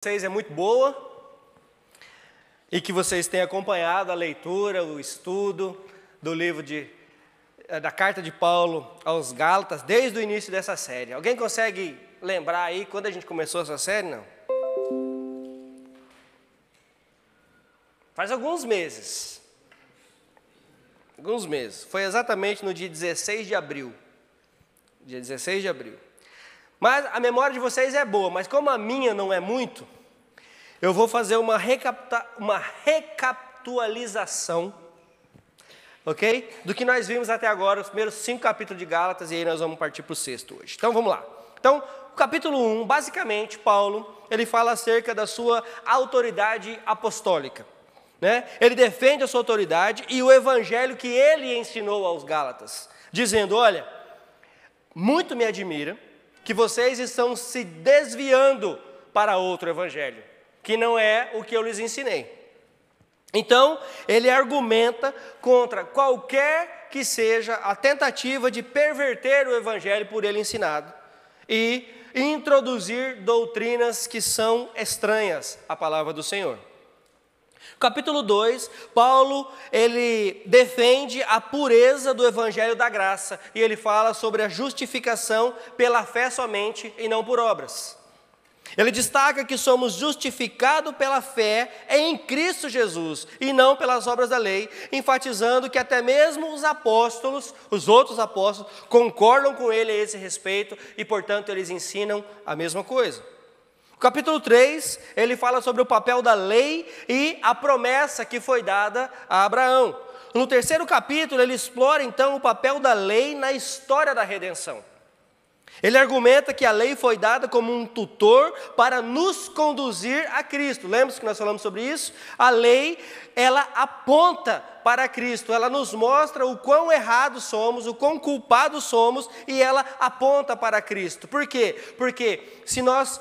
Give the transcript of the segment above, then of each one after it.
Vocês é muito boa e que vocês tenham acompanhado a leitura, o estudo do livro da carta de Paulo aos Gálatas desde o início dessa série. Alguém consegue lembrar aí quando a gente começou essa série? Não? Faz alguns meses. Foi exatamente no dia 16 de abril. Dia 16 de abril. Mas a memória de vocês é boa, mas como a minha não é muito, eu vou fazer uma recapitulação, ok? Do que nós vimos até agora, os primeiros 5 capítulos de Gálatas, e aí nós vamos partir para o 6º hoje. Então vamos lá. Então, o capítulo 1, basicamente, Paulo, ele fala acerca da sua autoridade apostólica, né? Ele defende a sua autoridade e o evangelho que ele ensinou aos Gálatas, dizendo, olha, muito me admira que vocês estão se desviando para outro evangelho, que não é o que eu lhes ensinei. Então, ele argumenta contra qualquer que seja a tentativa de perverter o evangelho por ele ensinado e introduzir doutrinas que são estranhas à palavra do Senhor. Capítulo 2, Paulo, ele defende a pureza do evangelho da graça e ele fala sobre a justificação pela fé somente e não por obras. Ele destaca que somos justificados pela fé em Cristo Jesus e não pelas obras da lei, enfatizando que até mesmo os apóstolos, os outros apóstolos, concordam com ele a esse respeito e, portanto, eles ensinam a mesma coisa. Capítulo 3, ele fala sobre o papel da lei e a promessa que foi dada a Abraão. No 3º capítulo, ele explora então o papel da lei na história da redenção. Ele argumenta que a lei foi dada como um tutor para nos conduzir a Cristo. Lembra-se que nós falamos sobre isso? A lei, ela aponta para Cristo, ela nos mostra o quão errados somos, o quão culpados somos, e ela aponta para Cristo. Por quê? Porque se nós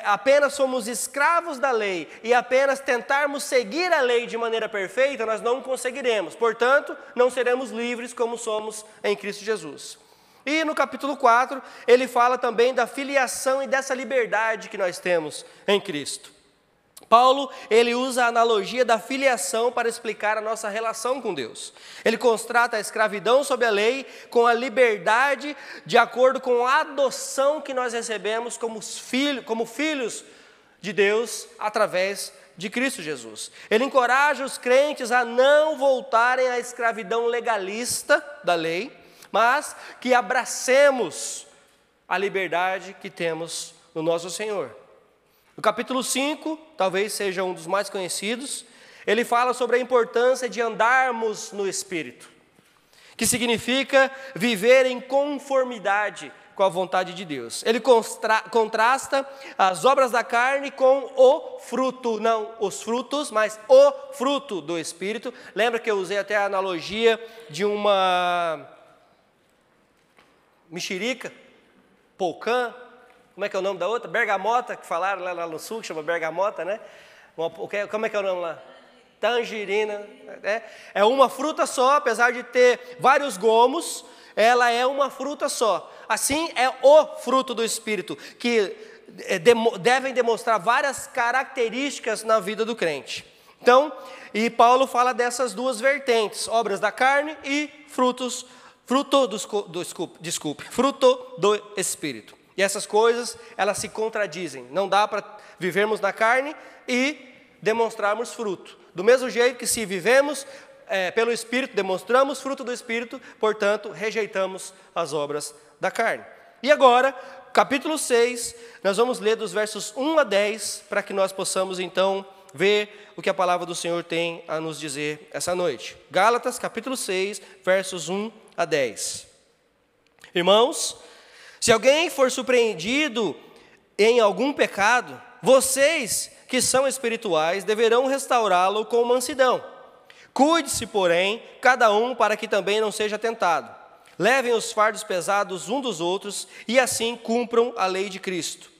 apenas somos escravos da lei e apenas tentarmos seguir a lei de maneira perfeita, nós não conseguiremos. Portanto, não seremos livres como somos em Cristo Jesus. E no capítulo 4, ele fala também da filiação e dessa liberdade que nós temos em Cristo. Paulo, ele usa a analogia da filiação para explicar a nossa relação com Deus. Ele contrasta a escravidão sob a lei com a liberdade de acordo com a adoção que nós recebemos como filhos de Deus através de Cristo Jesus. Ele encoraja os crentes a não voltarem à escravidão legalista da lei, mas que abracemos a liberdade que temos no nosso Senhor. No capítulo 5, talvez seja um dos mais conhecidos, ele fala sobre a importância de andarmos no Espírito, que significa viver em conformidade com a vontade de Deus. Ele contrasta as obras da carne com o fruto, não os frutos, mas o fruto do Espírito. Lembra que eu usei até a analogia de uma mexerica, polcã, como é que é o nome da outra? Bergamota, que falaram lá no sul, que chama bergamota, né? Como é que é o nome lá? Tangerina. É uma fruta só, apesar de ter vários gomos, ela é uma fruta só. Assim é o fruto do Espírito, que devem demonstrar várias características na vida do crente. Então, e Paulo fala dessas duas vertentes, obras da carne e fruto do Espírito. E essas coisas, elas se contradizem. Não dá para vivermos na carne e demonstrarmos fruto. Do mesmo jeito que se vivemos pelo Espírito, demonstramos fruto do Espírito, portanto, rejeitamos as obras da carne. E agora, capítulo 6, nós vamos ler dos versos 1 a 10, para que nós possamos então ver o que a palavra do Senhor tem a nos dizer essa noite. Gálatas, capítulo 6, versos 1 a 10. Irmãos, se alguém for surpreendido em algum pecado, vocês que são espirituais deverão restaurá-lo com mansidão. Cuide-se, porém, cada um para que também não seja tentado. Levem os fardos pesados um dos outros e assim cumpram a lei de Cristo.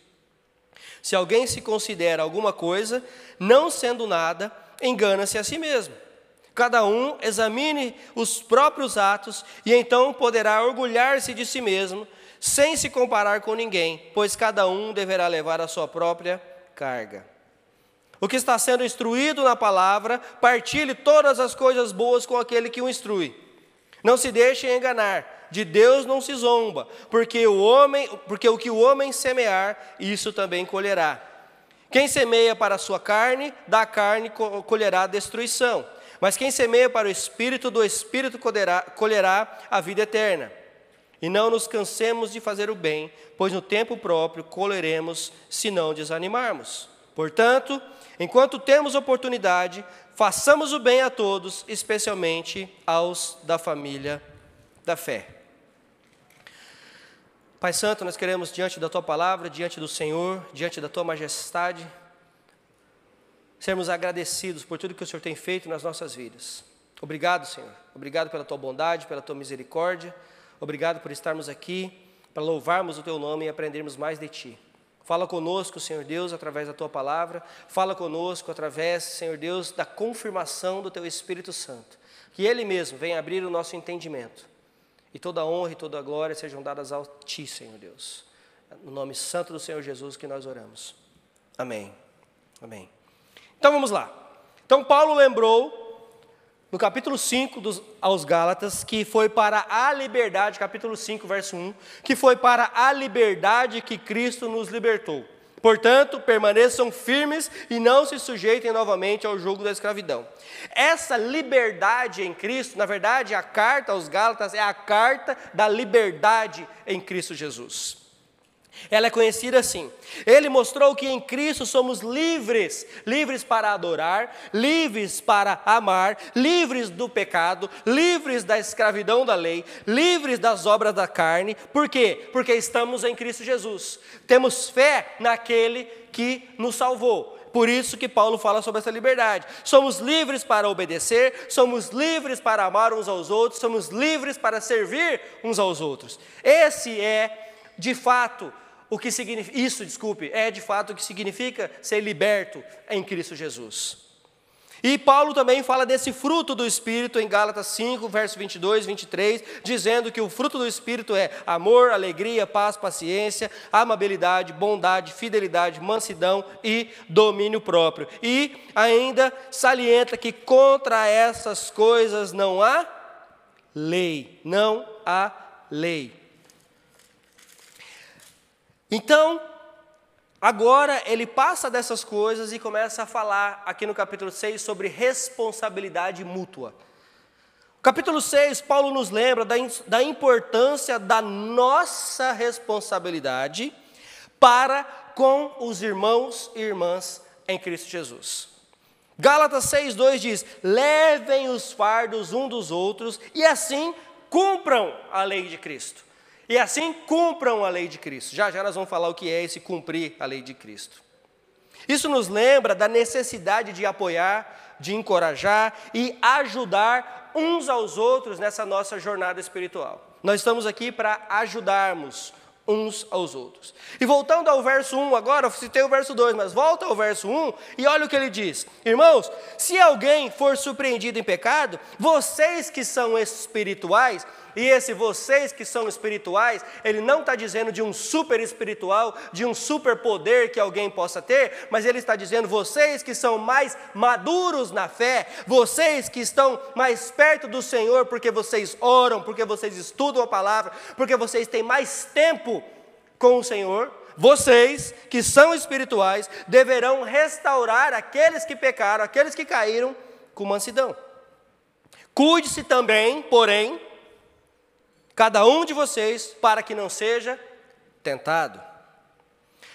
Se alguém se considera alguma coisa, não sendo nada, engana-se a si mesmo. Cada um examine os próprios atos e então poderá orgulhar-se de si mesmo, sem se comparar com ninguém, pois cada um deverá levar a sua própria carga. O que está sendo instruído na palavra, partilhe todas as coisas boas com aquele que o instrui. Não se deixe enganar, de Deus não se zomba, porque o que o homem semear, isso também colherá. Quem semeia para a sua carne, da carne colherá destruição. Mas quem semeia para o Espírito, do Espírito colherá a vida eterna. E não nos cansemos de fazer o bem, pois no tempo próprio colheremos, se não desanimarmos. Portanto, enquanto temos oportunidade, façamos o bem a todos, especialmente aos da família da fé. Pai Santo, nós queremos, diante da Tua palavra, diante do Senhor, diante da Tua majestade, sermos agradecidos por tudo que o Senhor tem feito nas nossas vidas. Obrigado, Senhor. Obrigado pela Tua bondade, pela Tua misericórdia. Obrigado por estarmos aqui, para louvarmos o Teu nome e aprendermos mais de Ti. Fala conosco, Senhor Deus, através da Tua palavra. Fala conosco através, Senhor Deus, da confirmação do Teu Espírito Santo. Que Ele mesmo venha abrir o nosso entendimento. E toda a honra e toda a glória sejam dadas a Ti, Senhor Deus. No nome santo do Senhor Jesus que nós oramos. Amém. Amém. Então vamos lá. Então Paulo lembrou, no capítulo 5 aos Gálatas, que foi para a liberdade, capítulo 5, verso 1, que foi para a liberdade que Cristo nos libertou. Portanto, permaneçam firmes e não se sujeitem novamente ao jugo da escravidão. Essa liberdade em Cristo, na verdade, a carta aos Gálatas é a carta da liberdade em Cristo Jesus. Ela é conhecida assim. Ele mostrou que em Cristo somos livres, livres para adorar, livres para amar, livres do pecado, livres da escravidão da lei, livres das obras da carne. Por quê? Porque estamos em Cristo Jesus. Temos fé naquele que nos salvou. Por isso que Paulo fala sobre essa liberdade. Somos livres para obedecer, somos livres para amar uns aos outros, somos livres para servir uns aos outros. Esse é, de fato, o que significa, é de fato o que significa ser liberto em Cristo Jesus. E Paulo também fala desse fruto do Espírito em Gálatas 5, verso 22, 23, dizendo que o fruto do Espírito é amor, alegria, paz, paciência, amabilidade, bondade, fidelidade, mansidão e domínio próprio. E ainda salienta que contra essas coisas não há lei, não há lei. Então, agora ele passa dessas coisas e começa a falar aqui no capítulo 6 sobre responsabilidade mútua. Capítulo 6, Paulo nos lembra da importância da nossa responsabilidade para com os irmãos e irmãs em Cristo Jesus. Gálatas 6:2 diz: levem os fardos um dos outros e assim cumpram a lei de Cristo. E assim cumpram a lei de Cristo. Já já nós vamos falar o que é esse cumprir a lei de Cristo. Isso nos lembra da necessidade de apoiar, de encorajar e ajudar uns aos outros nessa nossa jornada espiritual. Nós estamos aqui para ajudarmos uns aos outros. E voltando ao verso 1 agora, eu citei o verso 2, mas volta ao verso 1 e olha o que ele diz. Irmãos, se alguém for surpreendido em pecado, vocês que são espirituais, e esse vocês que são espirituais, ele não está dizendo de um super espiritual, de um super poder que alguém possa ter, mas ele está dizendo vocês que são mais maduros na fé, vocês que estão mais perto do Senhor, porque vocês oram, porque vocês estudam a palavra, porque vocês têm mais tempo com o Senhor, vocês que são espirituais deverão restaurar aqueles que pecaram, aqueles que caíram com mansidão. Cuide-se também, porém, cada um de vocês, para que não seja tentado.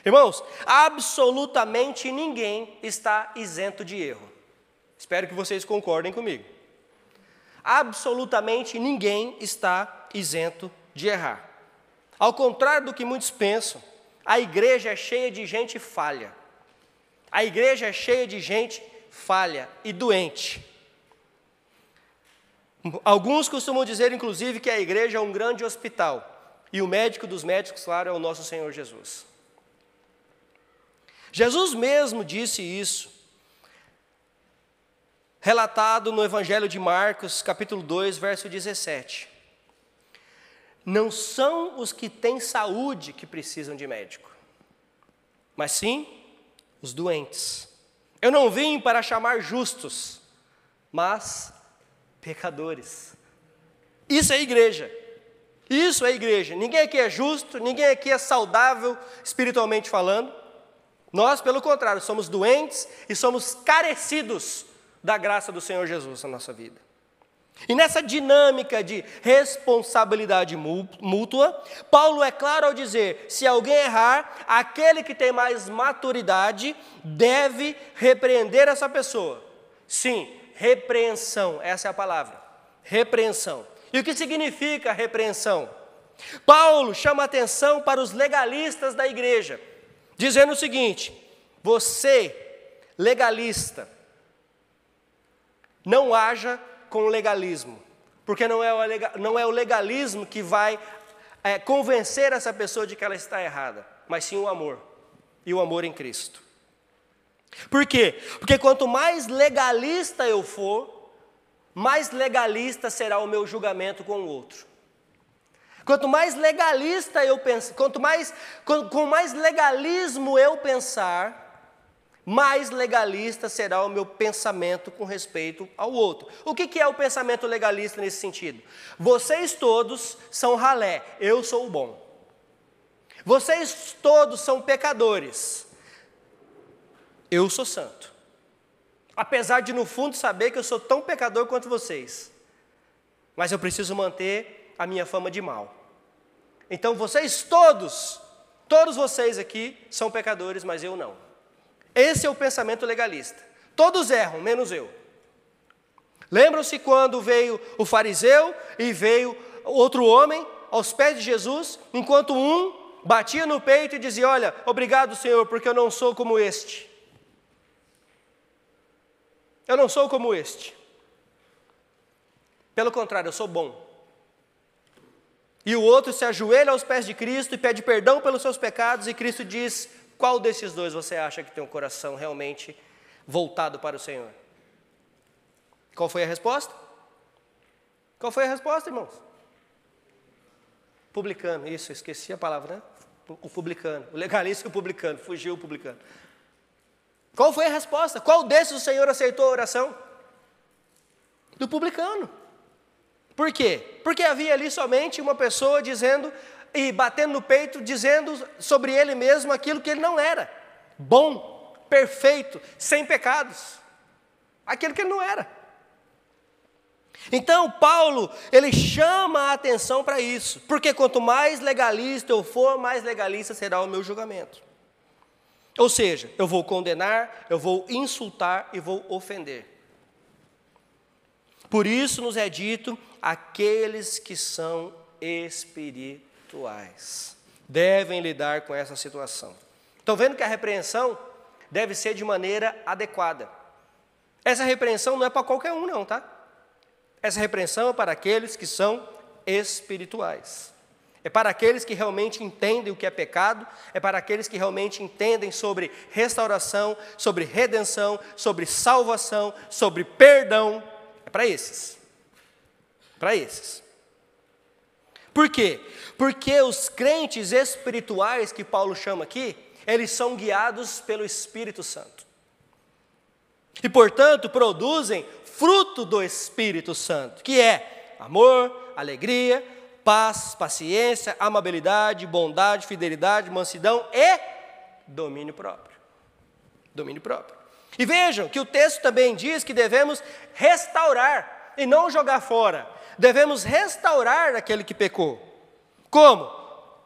Irmãos, absolutamente ninguém está isento de erro. Espero que vocês concordem comigo. Absolutamente ninguém está isento de errar. Ao contrário do que muitos pensam, a igreja é cheia de gente falha. A igreja é cheia de gente falha e doente. Alguns costumam dizer, inclusive, que a igreja é um grande hospital. E o médico dos médicos, claro, é o nosso Senhor Jesus. Jesus mesmo disse isso, relatado no Evangelho de Marcos, capítulo 2, verso 17. Não são os que têm saúde que precisam de médico, mas sim os doentes. Eu não vim para chamar justos, mas pecadores. Isso é igreja. Isso é igreja. Ninguém aqui é justo, ninguém aqui é saudável espiritualmente falando. Nós, pelo contrário, somos doentes e somos carecidos da graça do Senhor Jesus na nossa vida. E nessa dinâmica de responsabilidade mútua, Paulo é claro ao dizer, se alguém errar, aquele que tem mais maturidade deve repreender essa pessoa. Sim, repreensão, essa é a palavra, repreensão. E o que significa repreensão? Paulo chama atenção para os legalistas da igreja, dizendo o seguinte: você, legalista, não haja com legalismo, porque não é o legalismo que vai convencer essa pessoa de que ela está errada, mas sim o amor, e o amor em Cristo. Por quê? Porque quanto mais legalista eu for, mais legalista será o meu julgamento com o outro. Quanto mais legalista eu penso, com mais legalismo eu pensar, mais legalista será o meu pensamento com respeito ao outro. O que é o pensamento legalista nesse sentido? Vocês todos são ralé, eu sou o bom. Vocês todos são pecadores, eu sou santo. Apesar de no fundo saber que eu sou tão pecador quanto vocês, mas eu preciso manter a minha fama de mal. Então vocês todos vocês aqui são pecadores, mas eu não. Esse é o pensamento legalista. Todos erram, menos eu. Lembram-se quando veio o fariseu e veio outro homem aos pés de Jesus, enquanto um batia no peito e dizia: olha, obrigado, Senhor, porque eu não sou como este. Eu não sou como este. Pelo contrário, eu sou bom. E o outro se ajoelha aos pés de Cristo e pede perdão pelos seus pecados, e Cristo diz: qual desses dois você acha que tem um coração realmente voltado para o Senhor? Qual foi a resposta? Qual foi a resposta, irmãos? Publicano, isso, esqueci a palavra, né? O publicano, o legalista e o publicano, fugiu o publicano. Qual foi a resposta? Qual desses o Senhor aceitou a oração? Do publicano. Por quê? Porque havia ali somente uma pessoa dizendo e batendo no peito, dizendo sobre ele mesmo aquilo que ele não era: bom, perfeito, sem pecados, aquilo que ele não era. Então Paulo, ele chama a atenção para isso, porque quanto mais legalista eu for, mais legalista será o meu julgamento. Ou seja, eu vou condenar, eu vou insultar e vou ofender. Por isso nos é dito: aqueles que são espirituais devem lidar com essa situação. Estão vendo que a repreensão deve ser de maneira adequada. Essa repreensão não é para qualquer um não, tá? Essa repreensão é para aqueles que são espirituais. É para aqueles que realmente entendem o que é pecado, é para aqueles que realmente entendem sobre restauração, sobre redenção, sobre salvação, sobre perdão. É para esses. Para esses. Por quê? Porque os crentes espirituais que Paulo chama aqui, eles são guiados pelo Espírito Santo. E, portanto, produzem fruto do Espírito Santo, que é amor, alegria, paz, paciência, amabilidade, bondade, fidelidade, mansidão e domínio próprio. Domínio próprio. E vejam que o texto também diz que devemos restaurar e não jogar fora. Devemos restaurar aquele que pecou. Como?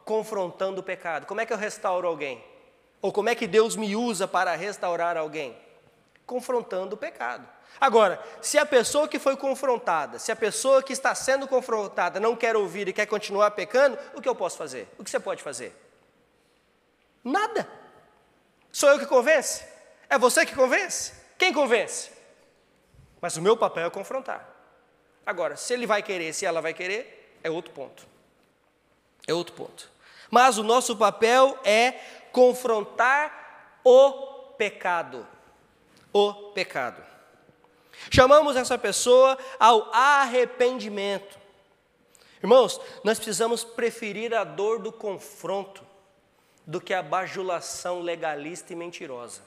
Confrontando o pecado. Como é que eu restauro alguém? Ou como é que Deus me usa para restaurar alguém? Confrontando o pecado. Agora, se a pessoa que foi confrontada, se a pessoa que está sendo confrontada não quer ouvir e quer continuar pecando, o que eu posso fazer? O que você pode fazer? Nada. Sou eu que convence? É você que convence? Quem convence? Mas o meu papel é confrontar. Agora, se ele vai querer, se ela vai querer, é outro ponto. É outro ponto. Mas o nosso papel é confrontar o pecado. O pecado. Chamamos essa pessoa ao arrependimento. Irmãos, nós precisamos preferir a dor do confronto do que a bajulação legalista e mentirosa.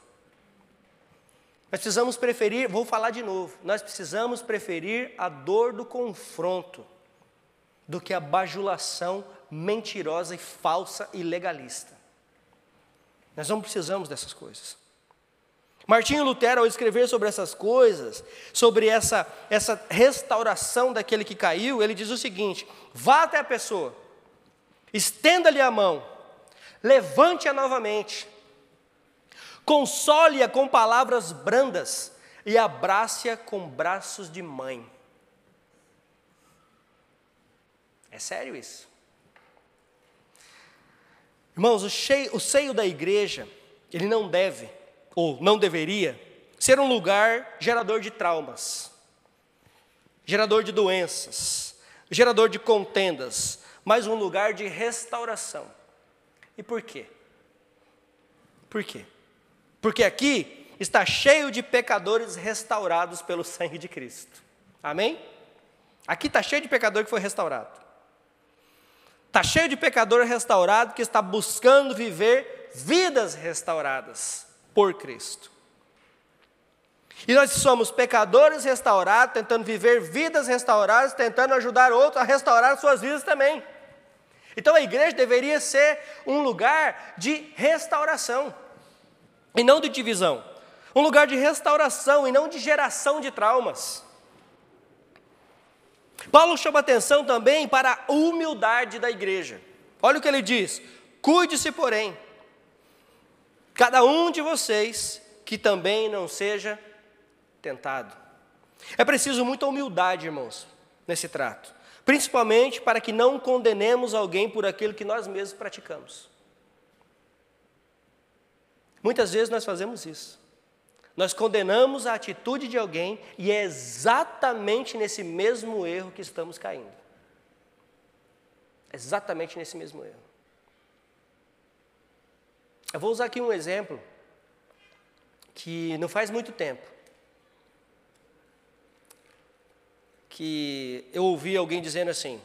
Nós precisamos preferir, vou falar de novo, nós precisamos preferir a dor do confronto do que a bajulação mentirosa e falsa e legalista. Nós não precisamos dessas coisas. Martinho Lutero, ao escrever sobre essas coisas, sobre essa restauração daquele que caiu, ele diz o seguinte: vá até a pessoa, estenda-lhe a mão, levante-a novamente, console-a com palavras brandas e abrace-a com braços de mãe. É sério isso. Irmãos, o seio da igreja, ele não deve, ou não deveria, ser um lugar gerador de traumas, gerador de doenças, gerador de contendas, mas um lugar de restauração. E por quê? Por quê? Porque aqui está cheio de pecadores restaurados pelo sangue de Cristo. Amém? Aqui está cheio de pecador que foi restaurado. Está cheio de pecador restaurado que está buscando viver vidas restauradas por Cristo. E nós somos pecadores restaurados, tentando viver vidas restauradas, tentando ajudar outros a restaurar suas vidas também. Então a igreja deveria ser um lugar de restauração, e não de divisão. Um lugar de restauração e não de geração de traumas. Paulo chama atenção também para a humildade da igreja. Olha o que ele diz: cuide-se, porém, cada um de vocês, que também não seja tentado. É preciso muita humildade, irmãos, nesse trato. Principalmente para que não condenemos alguém por aquilo que nós mesmos praticamos. Muitas vezes nós fazemos isso. Nós condenamos a atitude de alguém e é exatamente nesse mesmo erro que estamos caindo. Exatamente nesse mesmo erro. Eu vou usar aqui um exemplo que não faz muito tempo, que eu ouvi alguém dizendo assim: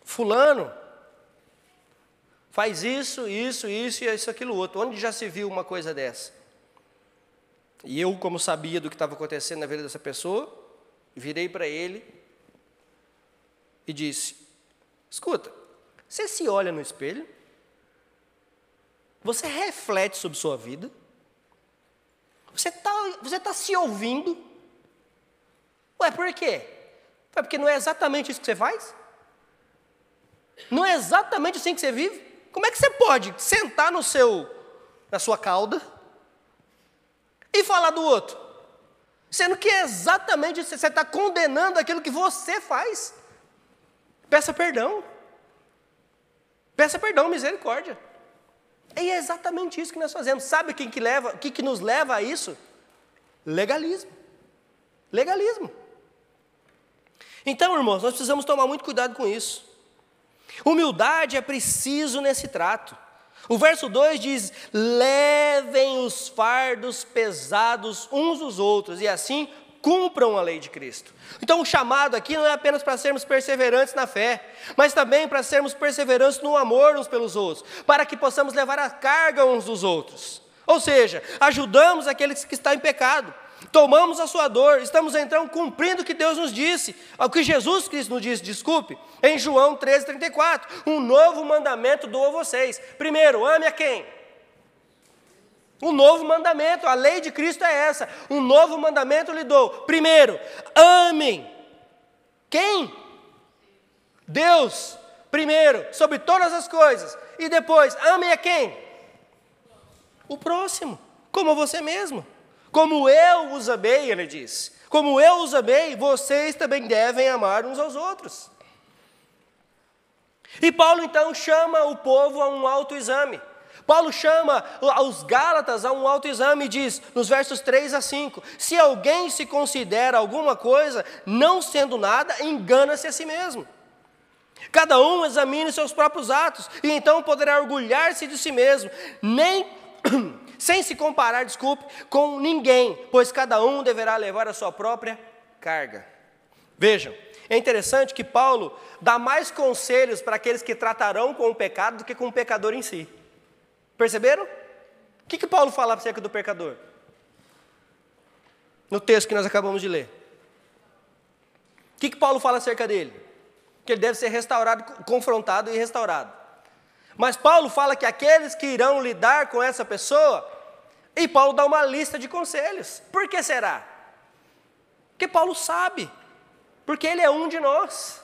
fulano faz isso, isso, isso e isso, aquilo outro. Onde já se viu uma coisa dessa? E eu, como sabia do que estava acontecendo na vida dessa pessoa, virei para ele e disse: escuta, você se olha no espelho? Você reflete sobre sua vida? Você tá se ouvindo? Ué, por quê? É porque não é exatamente isso que você faz? Não é exatamente assim que você vive? Como é que você pode sentar na sua cauda e falar do outro? Sendo que é exatamente isso, você está condenando aquilo que você faz. Peça perdão. Peça perdão, misericórdia. E é exatamente isso que nós fazemos. Sabe o que nos leva a isso? Legalismo. Legalismo. Então, irmãos, nós precisamos tomar muito cuidado com isso. Humildade é preciso nesse trato. O verso 2 diz: levem os fardos pesados uns dos outros, e assim cumpram a lei de Cristo. Então o chamado aqui não é apenas para sermos perseverantes na fé, mas também para sermos perseverantes no amor uns pelos outros, para que possamos levar a carga uns dos outros. Ou seja, ajudamos aqueles que estão em pecado, tomamos a sua dor, estamos então cumprindo o que Deus nos disse, o que Jesus Cristo nos disse, em João 13:34, um novo mandamento dou a vocês. Primeiro, ame a quem? Um novo mandamento, a lei de Cristo é essa, um novo mandamento lhe dou. Primeiro, amem. Quem? Deus, primeiro, sobre todas as coisas. E depois, amem a quem? O próximo, como você mesmo. Como eu os amei, ele diz. Como eu os amei, vocês também devem amar uns aos outros. E Paulo então chama o povo a um autoexame. Paulo chama os Gálatas a um autoexame e diz, nos versos 3 a 5, se alguém se considera alguma coisa, não sendo nada, engana-se a si mesmo. Cada um examine seus próprios atos, e então poderá orgulhar-se de si mesmo, sem se comparar, com ninguém, pois cada um deverá levar a sua própria carga. Vejam, é interessante que Paulo dá mais conselhos para aqueles que tratarão com o pecado do que com o pecador em si. Perceberam? O que Paulo fala acerca do pecador? no texto que nós acabamos de ler. O que Paulo fala acerca dele? Que ele deve ser restaurado, confrontado e restaurado. Mas Paulo fala que aqueles que irão lidar com essa pessoa, e Paulo dá uma lista de conselhos. Por que será? Porque Paulo sabe, porque ele é um de nós.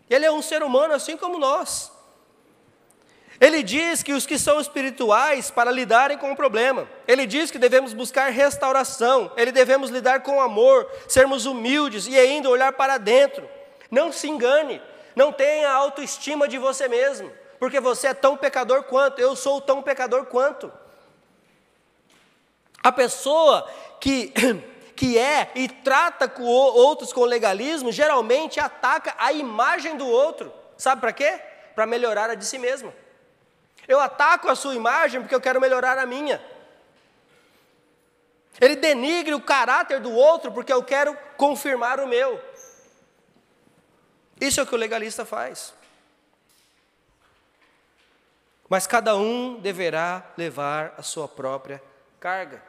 Ele é um ser humano assim como nós. Ele diz que os que são espirituais para lidarem com o problema. Ele diz que devemos buscar restauração. Ele devemos lidar com amor, sermos humildes e ainda olhar para dentro. Não se engane, não tenha autoestima de você mesmo, porque você é tão pecador quanto, eu sou tão pecador quanto. A pessoa que é e trata com outros com legalismo, geralmente ataca a imagem do outro. Sabe para quê? Para melhorar a de si mesmo. Eu ataco a sua imagem porque eu quero melhorar a minha. Ele denigre o caráter do outro porque eu quero confirmar o meu. Isso é o que o legalista faz. Mas cada um deverá levar a sua própria carga,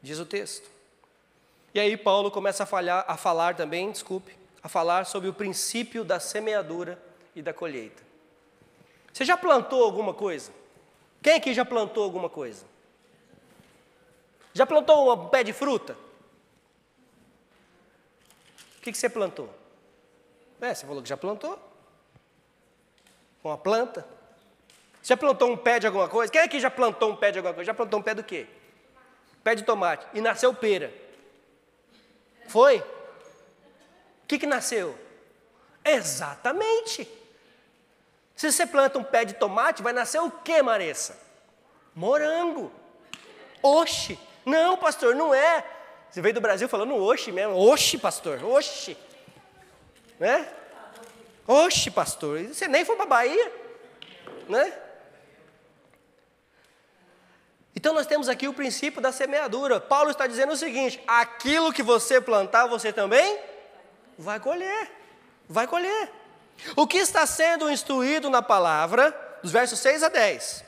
diz o texto. E aí Paulo começa a falar sobre o princípio da semeadura e da colheita. Você já plantou alguma coisa? Quem aqui já plantou alguma coisa? Já plantou um pé de fruta? O que você plantou? Você falou que já plantou. Uma planta. Já plantou um pé de alguma coisa? Quem aqui já plantou um pé de alguma coisa? Já plantou um pé do quê? Pé de tomate. E nasceu pera. Foi? O que nasceu? Exatamente. Se você planta um pé de tomate, vai nascer o quê, Maressa? Morango. Oxe. Não, pastor, não é. Você veio do Brasil falando oxe mesmo. Oxe, pastor, oxe. Né? Oxe, pastor. Você nem foi para a Bahia? Né? Então nós temos aqui o princípio da semeadura. Paulo está dizendo o seguinte: aquilo que você plantar, você também vai colher. Vai colher. O que está sendo instruído na palavra, dos versos 6 a 10.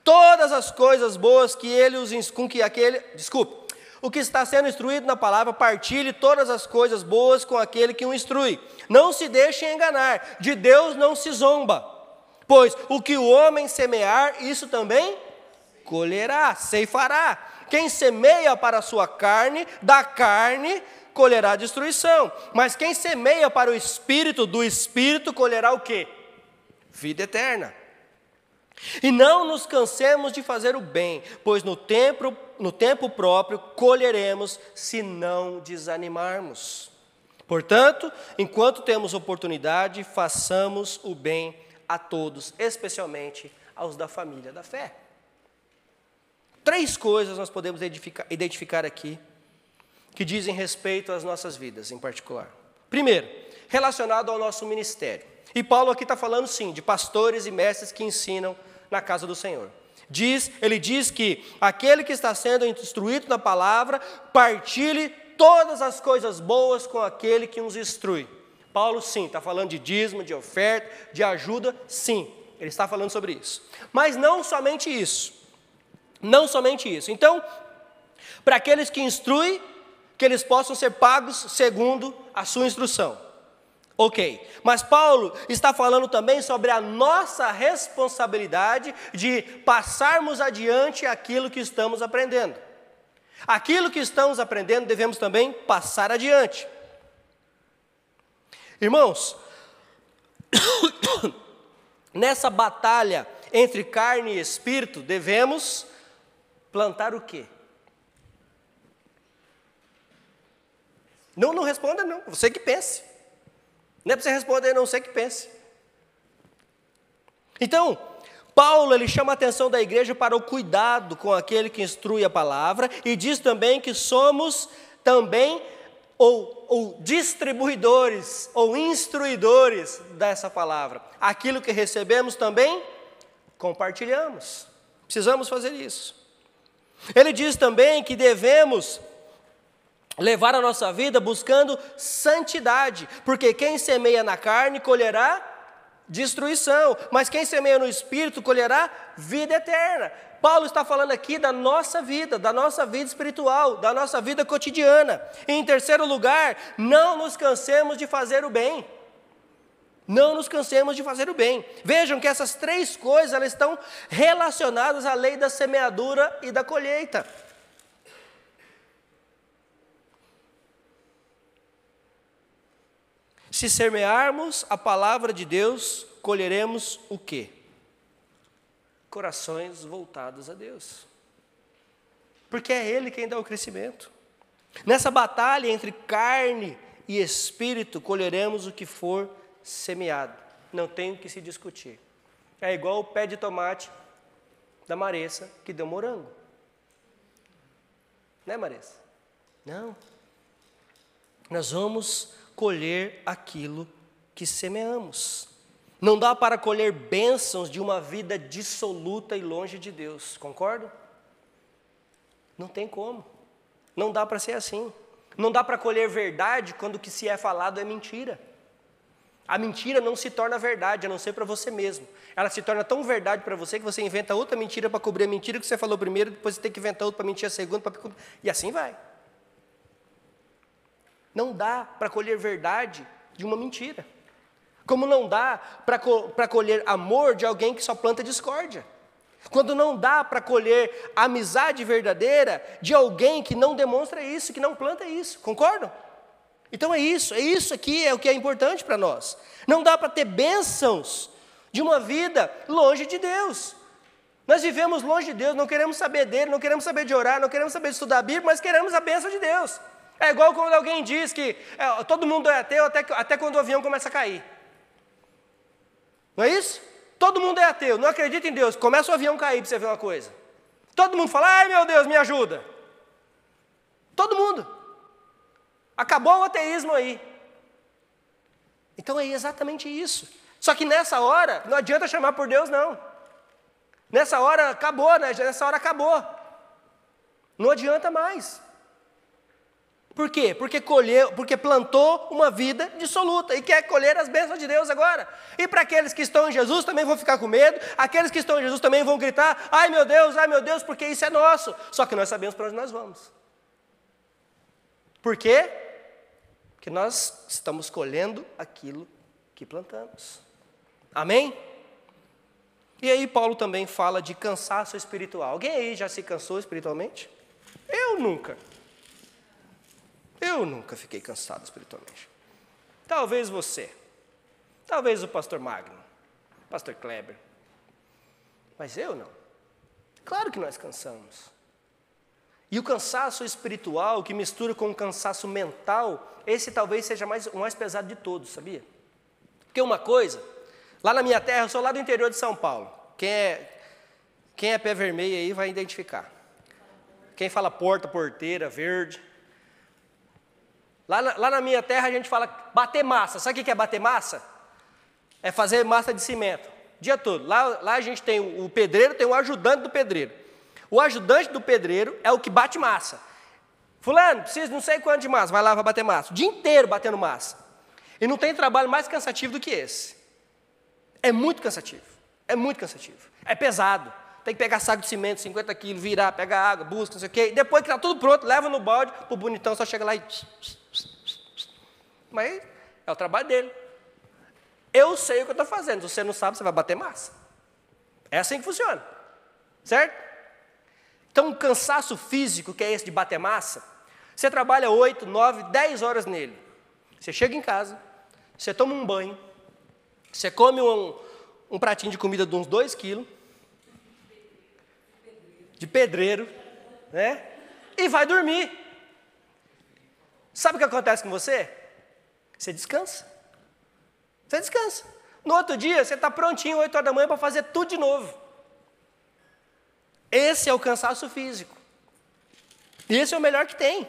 Todas as coisas boas que ele o que está sendo instruído na palavra, partilhe todas as coisas boas com aquele que o instrui. Não se deixe enganar, de Deus não se zomba. Pois o que o homem semear, isso também colherá, ceifará. Quem semeia para a sua carne, da carne colherá destruição. Mas quem semeia para o Espírito, do Espírito colherá o quê? Vida eterna. E não nos cansemos de fazer o bem, pois no tempo próprio colheremos, se não desanimarmos. Portanto, enquanto temos oportunidade, façamos o bem a todos, especialmente aos da família da fé. 3 coisas nós podemos identificar aqui, que dizem respeito às nossas vidas em particular. Primeiro, relacionado ao nosso ministério. E Paulo aqui está falando sim, de pastores e mestres que ensinam na casa do Senhor. Ele diz que aquele que está sendo instruído na palavra, partilhe todas as coisas boas com aquele que nos instrui. Paulo sim, está falando de dízimo, de oferta, de ajuda, sim. Ele está falando sobre isso. Mas não somente isso. Não somente isso. Então, para aqueles que instruem, que eles possam ser pagos segundo a sua instrução. Ok, mas Paulo está falando também sobre a nossa responsabilidade de passarmos adiante aquilo que estamos aprendendo. Aquilo que estamos aprendendo devemos também passar adiante. Irmãos, nessa batalha entre carne e espírito, devemos plantar o quê? Não responda não, você que pense. Não é para você responder, não, você que pense. Então, Paulo ele chama a atenção da igreja para o cuidado com aquele que instrui a palavra e diz também que somos também ou distribuidores ou instruidores dessa palavra. Aquilo que recebemos também compartilhamos. Precisamos fazer isso. Ele diz também que devemos levar a nossa vida buscando santidade, porque quem semeia na carne colherá destruição, mas quem semeia no Espírito colherá vida eterna. Paulo está falando aqui da nossa vida espiritual, da nossa vida cotidiana. E em terceiro lugar, não nos cansemos de fazer o bem. Não nos cansemos de fazer o bem. Vejam que essas três coisas elas estão relacionadas à lei da semeadura e da colheita. Se semearmos a palavra de Deus, colheremos o quê? Corações voltados a Deus. Porque é Ele quem dá o crescimento. Nessa batalha entre carne e espírito, colheremos o que for semeado. Não tem o que se discutir. É igual o pé de tomate da Maressa que deu morango. Né, Maressa? Não. Nós vamos colher aquilo que semeamos. Não dá para colher bênçãos de uma vida dissoluta e longe de Deus. Concorda? Não tem como. Não dá para ser assim. Não dá para colher verdade quando o que se é falado é mentira. A mentira não se torna verdade, a não ser para você mesmo. Ela se torna tão verdade para você que você inventa outra mentira para cobrir a mentira que você falou primeiro, depois você tem que inventar outra para mentir a segunda, e assim vai. Não dá para colher verdade de uma mentira. Como não dá para colher amor de alguém que só planta discórdia. Quando não dá para colher amizade verdadeira de alguém que não demonstra isso, que não planta isso. Concordam? Então é isso aqui é o que é importante para nós. Não dá para ter bênçãos de uma vida longe de Deus. Nós vivemos longe de Deus, não queremos saber dele, não queremos saber de orar, não queremos saber de estudar a Bíblia, mas queremos a bênção de Deus. É igual quando alguém diz que todo mundo é ateu até quando o avião começa a cair. Não é isso? Todo mundo é ateu, não acredita em Deus, começa o avião a cair para você ver uma coisa. Todo mundo fala, ai meu Deus, me ajuda. Todo mundo. Acabou o ateísmo aí. Então é exatamente isso. Só que nessa hora, não adianta chamar por Deus não. Nessa hora acabou, né? Nessa hora acabou. Não adianta mais. Por quê? Porque plantou uma vida dissoluta e quer colher as bênçãos de Deus agora. E para aqueles que estão em Jesus também vão ficar com medo, aqueles que estão em Jesus também vão gritar, ai meu Deus, porque isso é nosso. Só que nós sabemos para onde nós vamos. Por quê? Porque nós estamos colhendo aquilo que plantamos. Amém? E aí Paulo também fala de cansaço espiritual. Alguém aí já se cansou espiritualmente? Eu nunca fiquei cansado espiritualmente. Talvez você. Talvez o pastor Magno. Pastor Kleber. Mas eu não. Claro que nós cansamos. E o cansaço espiritual, que mistura com o cansaço mental, esse talvez seja o mais pesado de todos, sabia? Porque uma coisa, lá na minha terra, eu sou lá do interior de São Paulo. Quem é pé vermelho aí vai identificar. Quem fala porta, porteira, verde. Lá na minha terra a gente fala bater massa. Sabe o que é bater massa? É fazer massa de cimento. O dia todo. Lá a gente tem o pedreiro, tem o ajudante do pedreiro. O ajudante do pedreiro é o que bate massa. Fulano, precisa não sei quanto de massa, vai lá, vai bater massa. O dia inteiro batendo massa. E não tem trabalho mais cansativo do que esse. É muito cansativo. É muito cansativo. É pesado. Tem que pegar saco de cimento, 50 quilos, virar, pegar água, busca, não sei o quê. Depois que está tudo pronto, leva no balde, o bonitão só chega lá e... Mas é o trabalho dele. Eu sei o que eu estou fazendo. Se você não sabe, você vai bater massa. É assim que funciona. Certo? Então, o cansaço físico, que é esse de bater massa, você trabalha 8, 9, 10 horas nele. Você chega em casa, você toma um banho, você come um pratinho de comida de uns 2 quilos, de pedreiro, né? E vai dormir. Sabe o que acontece com você? Você descansa. Você descansa. No outro dia, você está prontinho, 8 horas da manhã, para fazer tudo de novo. Esse é o cansaço físico. E esse é o melhor que tem.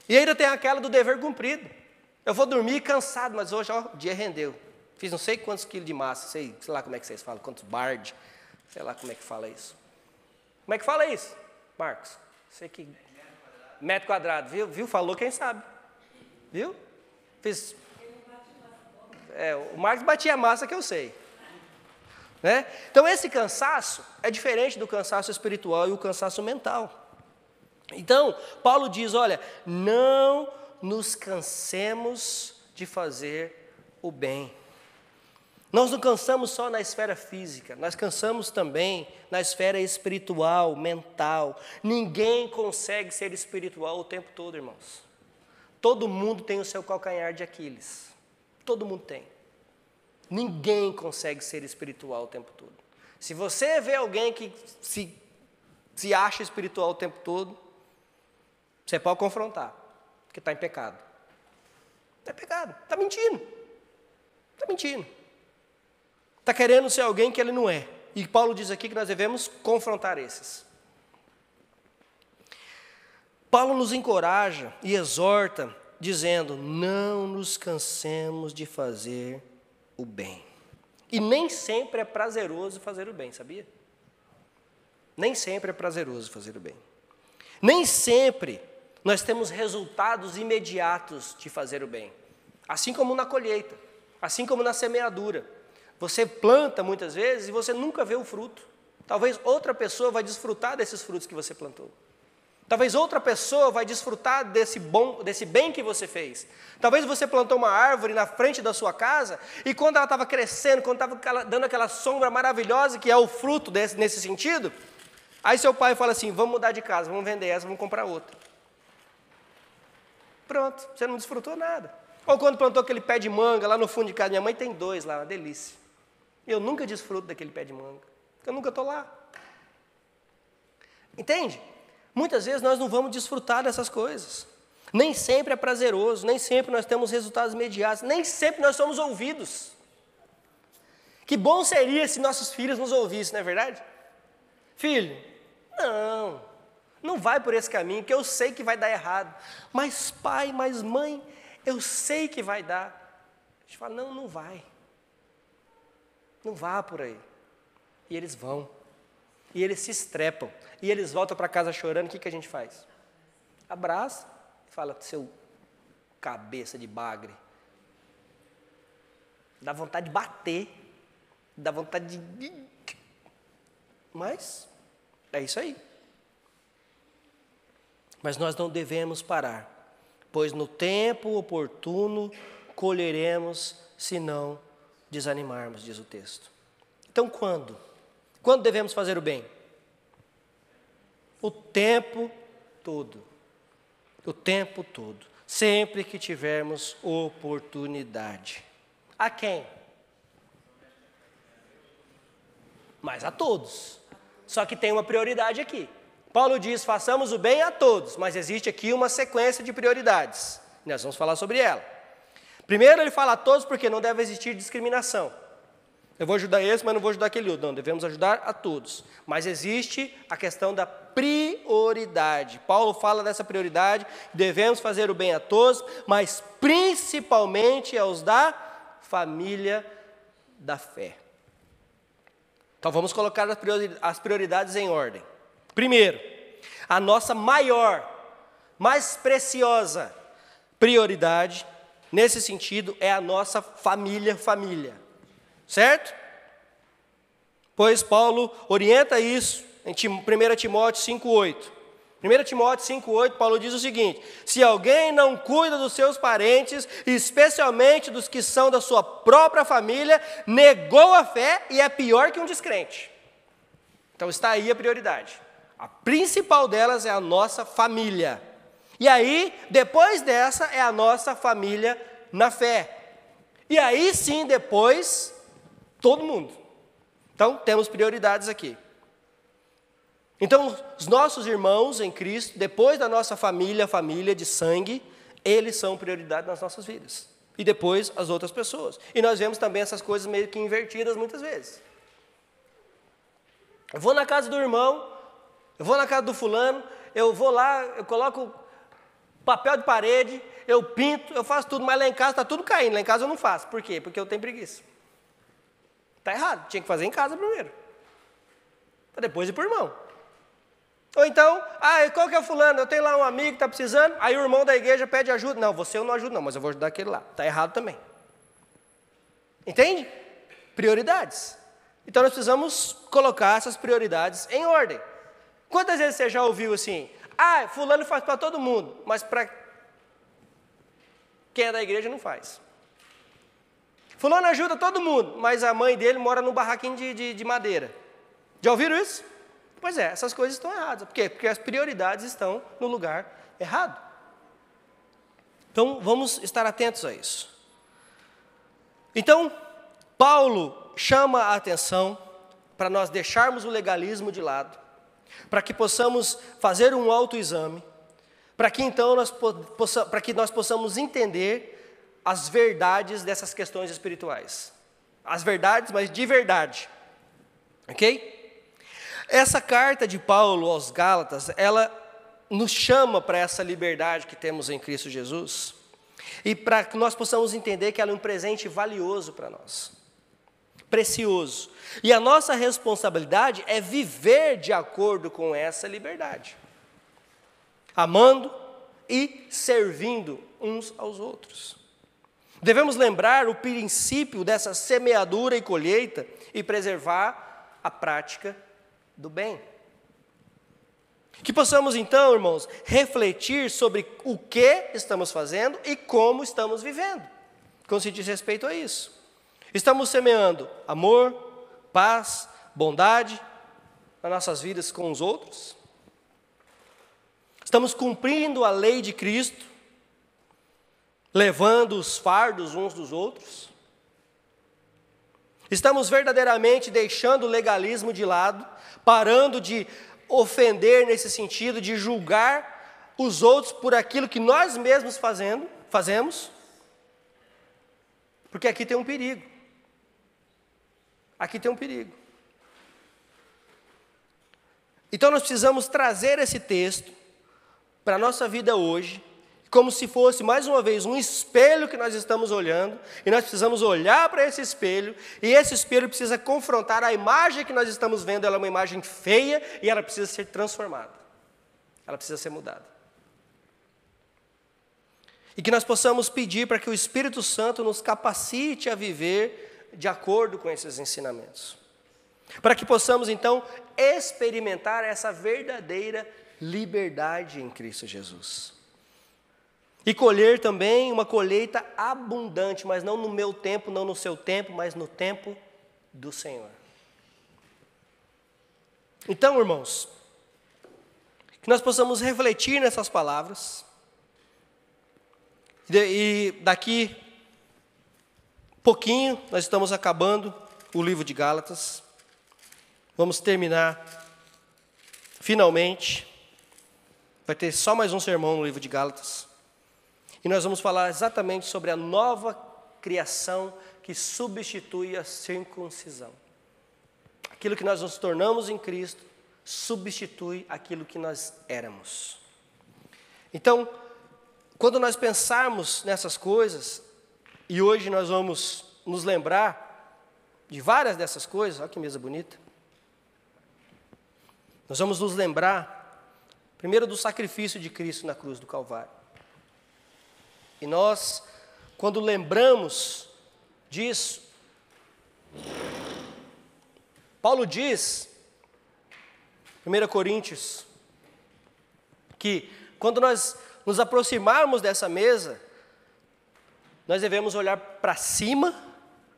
E ainda tem aquela do dever cumprido. Eu vou dormir cansado, mas hoje o dia rendeu. Fiz não sei quantos quilos de massa, sei lá como é que vocês falam, quantos bard, sei lá como é que fala isso. Como é que fala isso, Marcos? Sei que... Metro quadrado, viu? Falou quem sabe. Viu? Fiz... o Marcos batia massa que eu sei. né? Então esse cansaço é diferente do cansaço espiritual e o cansaço mental. Então, Paulo diz, olha, não nos cansemos de fazer o bem. Nós não cansamos só na esfera física, nós cansamos também na esfera espiritual, mental. Ninguém consegue ser espiritual o tempo todo, irmãos. Todo mundo tem o seu calcanhar de Aquiles. Todo mundo tem. Ninguém consegue ser espiritual o tempo todo. Se você vê alguém que se acha espiritual o tempo todo, você pode confrontar, porque está em pecado. Está em pecado, está mentindo. Está mentindo. Está querendo ser alguém que ele não é. E Paulo diz aqui que nós devemos confrontar esses. Paulo nos encoraja e exorta, dizendo, não nos cansemos de fazer o bem. E nem sempre é prazeroso fazer o bem, sabia? Nem sempre é prazeroso fazer o bem. Nem sempre nós temos resultados imediatos de fazer o bem. Assim como na colheita, assim como na semeadura. Você planta muitas vezes e você nunca vê o fruto. Talvez outra pessoa vai desfrutar desses frutos que você plantou. Talvez outra pessoa vai desfrutar desse bem que você fez. Talvez você plantou uma árvore na frente da sua casa e quando ela estava crescendo, quando estava dando aquela sombra maravilhosa que é o fruto nesse sentido, aí seu pai fala assim, vamos mudar de casa, vamos vender essa, vamos comprar outra. Pronto, você não desfrutou nada. Ou quando plantou aquele pé de manga lá no fundo de casa, minha mãe tem 2 lá, uma delícia. Eu nunca desfruto daquele pé de manga, porque eu nunca estou lá. Entende? Muitas vezes nós não vamos desfrutar dessas coisas. Nem sempre é prazeroso, nem sempre nós temos resultados imediatos, nem sempre nós somos ouvidos. Que bom seria se nossos filhos nos ouvissem, não é verdade? Filho, não vai por esse caminho, que eu sei que vai dar errado. Mas pai, mas mãe, eu sei que vai dar. A gente fala, não vai. Não vá por aí. E eles vão. E eles se estrepam. E eles voltam para casa chorando, o que a gente faz? Abraça e fala, seu cabeça de bagre. Dá vontade de bater. Dá vontade de... Mas é isso aí. Mas nós não devemos parar, pois no tempo oportuno colheremos se não desanimarmos, diz o texto. Então quando? Quando devemos fazer o bem? O tempo todo. O tempo todo. Sempre que tivermos oportunidade. A quem? Mas a todos. Só que tem uma prioridade aqui. Paulo diz, façamos o bem a todos, mas existe aqui uma sequência de prioridades. Nós vamos falar sobre ela. Primeiro ele fala a todos porque não deve existir discriminação. Eu vou ajudar esse, mas não vou ajudar aquele outro. Não, devemos ajudar a todos. Mas existe a questão da prioridade. Paulo fala dessa prioridade, devemos fazer o bem a todos, mas principalmente aos da família da fé. Então vamos colocar as prioridades em ordem. Primeiro, a nossa maior, mais preciosa prioridade, nesse sentido, é a nossa família. Certo? Pois Paulo orienta isso em 1 Timóteo 5,8. 1 Timóteo 5,8, Paulo diz o seguinte, se alguém não cuida dos seus parentes, especialmente dos que são da sua própria família, negou a fé e é pior que um descrente. Então está aí a prioridade. A principal delas é a nossa família. E aí, depois dessa, é a nossa família na fé. E aí sim, depois, todo mundo. Então, temos prioridades aqui. Então, os nossos irmãos em Cristo, depois da nossa família, família de sangue, eles são prioridade nas nossas vidas. E depois, as outras pessoas. E nós vemos também essas coisas meio que invertidas muitas vezes. Eu vou na casa do irmão, eu vou na casa do fulano, eu vou lá, eu coloco papel de parede, eu pinto, eu faço tudo, mas lá em casa está tudo caindo. Lá em casa eu não faço. Por quê? Porque eu tenho preguiça. Está errado, tinha que fazer em casa primeiro. Para depois ir para o irmão. Ou então, qual que é o fulano? Eu tenho lá um amigo que está precisando, aí o irmão da igreja pede ajuda. Não, você eu não ajudo não, mas eu vou ajudar aquele lá. Está errado também. Entende? Prioridades. Então nós precisamos colocar essas prioridades em ordem. Quantas vezes você já ouviu assim, fulano faz para todo mundo, mas para quem é da igreja não faz. Fulano ajuda todo mundo, mas a mãe dele mora num barraquinho de madeira. Já ouviram isso? Pois é, essas coisas estão erradas. Por quê? Porque as prioridades estão no lugar errado. Então, vamos estar atentos a isso. Então, Paulo chama a atenção para nós deixarmos o legalismo de lado, para que possamos fazer um autoexame, para que então nós possamos entender as verdades dessas questões espirituais. As verdades, mas de verdade. Ok? Essa carta de Paulo aos Gálatas, ela nos chama para essa liberdade que temos em Cristo Jesus, e para que nós possamos entender que ela é um presente valioso para nós, precioso. E a nossa responsabilidade é viver de acordo com essa liberdade, amando e servindo uns aos outros. Devemos lembrar o princípio dessa semeadura e colheita e preservar a prática do bem. Que possamos então, irmãos, refletir sobre o que estamos fazendo e como estamos vivendo, quando se diz respeito a isso. Estamos semeando amor, paz, bondade nas nossas vidas com os outros? Estamos cumprindo a lei de Cristo, levando os fardos uns dos outros? Estamos verdadeiramente deixando o legalismo de lado, parando de ofender nesse sentido, de julgar os outros por aquilo que nós mesmos fazemos? Porque aqui tem um perigo. Aqui tem um perigo. Então nós precisamos trazer esse texto para a nossa vida hoje, como se fosse, mais uma vez, um espelho que nós estamos olhando, e nós precisamos olhar para esse espelho, e esse espelho precisa confrontar a imagem que nós estamos vendo. Ela é uma imagem feia, e ela precisa ser transformada, ela precisa ser mudada. E que nós possamos pedir para que o Espírito Santo nos capacite a viver de acordo com esses ensinamentos, para que possamos então experimentar essa verdadeira liberdade em Cristo Jesus. E colher também uma colheita abundante, mas não no meu tempo, não no seu tempo, mas no tempo do Senhor. Então, irmãos, que nós possamos refletir nessas palavras, e daqui pouquinho nós estamos acabando o livro de Gálatas, vamos terminar finalmente, vai ter só mais um sermão no livro de Gálatas. E nós vamos falar exatamente sobre a nova criação que substitui a circuncisão. Aquilo que nós nos tornamos em Cristo substitui aquilo que nós éramos. Então, quando nós pensarmos nessas coisas, e hoje nós vamos nos lembrar de várias dessas coisas, olha que mesa bonita. Nós vamos nos lembrar, primeiro, do sacrifício de Cristo na cruz do Calvário. E nós, quando lembramos disso, Paulo diz, 1 Coríntios, que quando nós nos aproximarmos dessa mesa, nós devemos olhar para cima,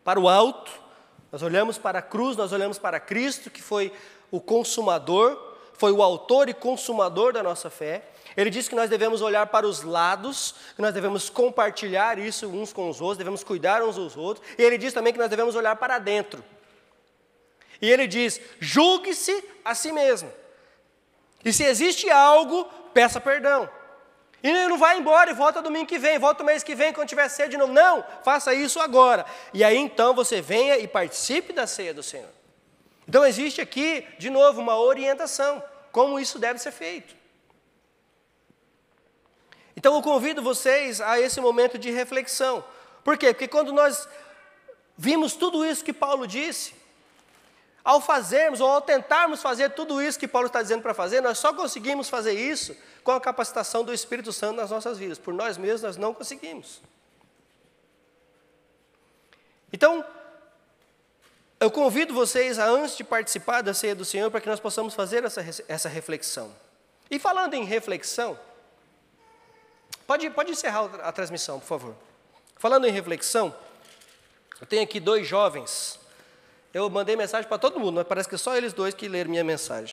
para o alto, nós olhamos para a cruz, nós olhamos para Cristo, que foi o consumador, foi o autor e consumador da nossa fé. Ele diz que nós devemos olhar para os lados, que nós devemos compartilhar isso uns com os outros, devemos cuidar uns dos outros. E ele diz também que nós devemos olhar para dentro. E ele diz, julgue-se a si mesmo. E se existe algo, peça perdão. E não vai embora e volta domingo que vem, volta o mês que vem, quando tiver ceia de novo. Não, faça isso agora. E aí então você venha e participe da ceia do Senhor. Então existe aqui, de novo, uma orientação, como isso deve ser feito. Então eu convido vocês a esse momento de reflexão. Por quê? Porque quando nós vimos tudo isso que Paulo disse, ao fazermos ou ao tentarmos fazer tudo isso que Paulo está dizendo para fazer, nós só conseguimos fazer isso com a capacitação do Espírito Santo nas nossas vidas. Por nós mesmos nós não conseguimos. Então, eu convido vocês a, antes de participar da ceia do Senhor, para que nós possamos fazer essa reflexão. E falando em reflexão, pode encerrar a transmissão, por favor. Falando em reflexão, eu tenho aqui 2 jovens. Eu mandei mensagem para todo mundo, mas parece que só eles 2 que leram minha mensagem.